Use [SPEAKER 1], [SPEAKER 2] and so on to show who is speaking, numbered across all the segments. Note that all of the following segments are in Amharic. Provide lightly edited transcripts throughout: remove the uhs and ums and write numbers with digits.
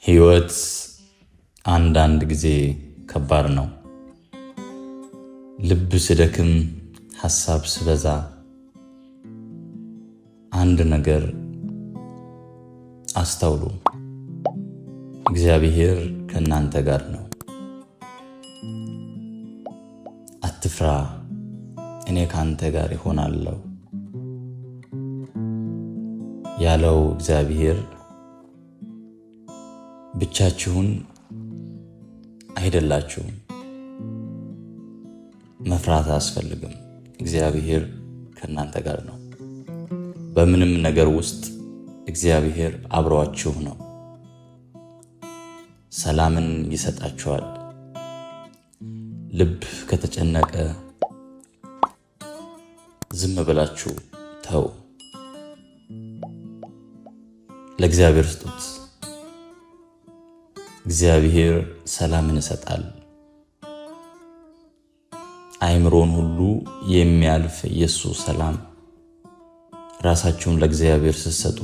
[SPEAKER 1] ሕይወት አንዳንድ ጊዜ ከባድ ነው። ልብ ሲደክም፣ ሐሳብ ሲበዛ፣ አንድ ነገር አስተውሉ፣ እግዚአብሔር ከእናንተ ጋር ነው። አትፍራ፣ እኔ ካንተ ጋር እሆናለሁ ያለው እግዚአብሔር ብቻችሁን አይደላችሁም። መፍራት አያስፈልግም። እግዚአብሔር ከእናንተ ጋር ነው። በምንም ነገር ውስጥ እግዚአብሔር አብሯችሁ ነው። ሰላምን ይሰጣችኋል። ልብ ከተጨነቀ ዝም ብላችሁ ተው፣ ለእግዚአብሔር ስጡት። እግዚአብሔር ሰላምን ይሰጣል። አእምሮን ሁሉ የሚያልፍ የሱ ሰላም። ራሳችሁን ለእግዚአብሔር ስትሰጡ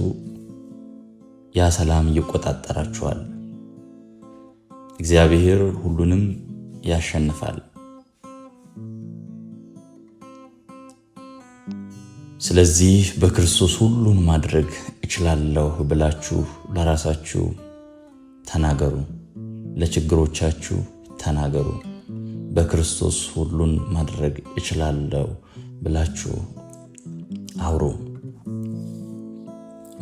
[SPEAKER 1] ያ ሰላም ይቆጣጠራችኋል። እግዚአብሔር ሁሉንም ያሸንፋል። ስለዚህ በክርስቶስ ሁሉን ማድረግ እችላለሁ ብላችሁ ለራሳችሁ ተናገሩ። ለችግሮቻችሁ ተናገሩ። በክርስቶስ ሁሉን ማድረግ እችላለሁ ብላችሁ አውሩ።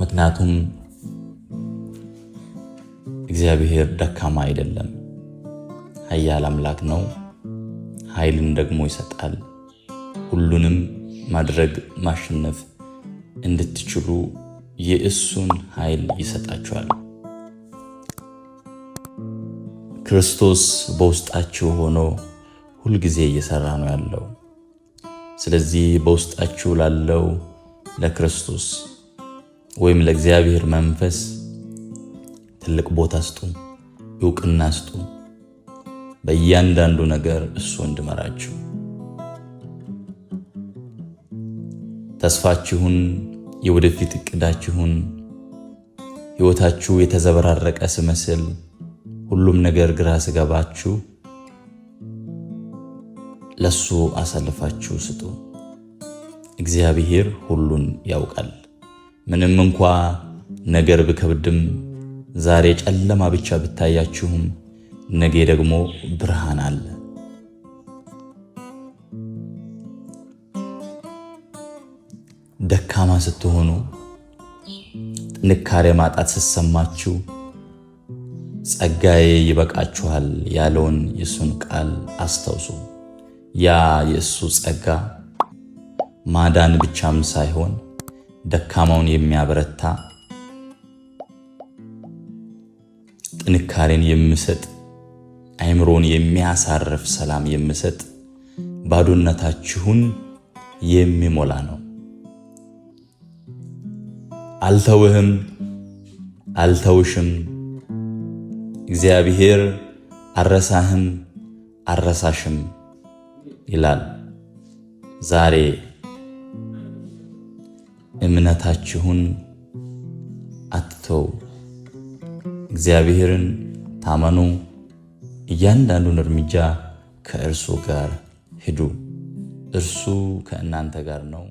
[SPEAKER 1] ምክንያቱም እግዚአብሔር ደካማ አይደለም፣ ኃያል አምላክ ነው። ኃይልን ደግሞ ይሰጣል። ሁሉንም ማድረግ ማሸነፍ እንድትችሉ የእሱን ኃይል ይሰጣችኋል። ክርስቶስ በውስጣችሁ ሆኖ ሁልጊዜ እየሰራ ነው ያለው። ስለዚህ በውስጣችሁ ላለው ለክርስቶስ ወይም ለእግዚአብሔር መንፈስ ትልቅ ቦታ ስጡ፣ ዕውቅና ስጡ። በእያንዳንዱ ነገር እሱ እንዲመራችሁ። ተስፋችሁን፣ የወደፊት እቅዳችሁን፣ ሕይወታችሁ የተዘበራረቀ ሲመስል፣ ሁሉም ነገር ግራ ሲገባችሁ ለሱ አሳልፋችሁ ስጡ። እግዚአብሔር ሁሉን ያውቃል። ምንም እንኳ ነገር ቢከብድም፣ ዛሬ ጨለማ ብቻ ብታያችሁም፣ ነገ ደግሞ ብርሃን አለ። ደካማ ስትሆኑ፣ ጥንካሬ ማጣት ስትሰማችሁ፣ ጸጋዬ ይበቃችኋል ያለውን የእሱን ቃል አስታውሱ። ያ የእሱ ጸጋ ማዳን ብቻም ሳይሆን ደካማውን የሚያበረታ፣ ጥንካሬን የሚሰጥ፣ አእምሮን የሚያሳርፍ፣ ሰላም የሚሰጥ፣ ባዶነታችሁን የሚሞላ ነው። አልተውህም፣ አልተውሽም። እግዚአብሔር አረሳህም፣ አረሳሽም ይላል። ዛሬ እምነታችሁን አትተው። እግዚአብሔርን ታመኑ። እያንዳንዱን እርምጃ ከእርሱ ጋር ሂዱ። እርሱ ከእናንተ ጋር ነው።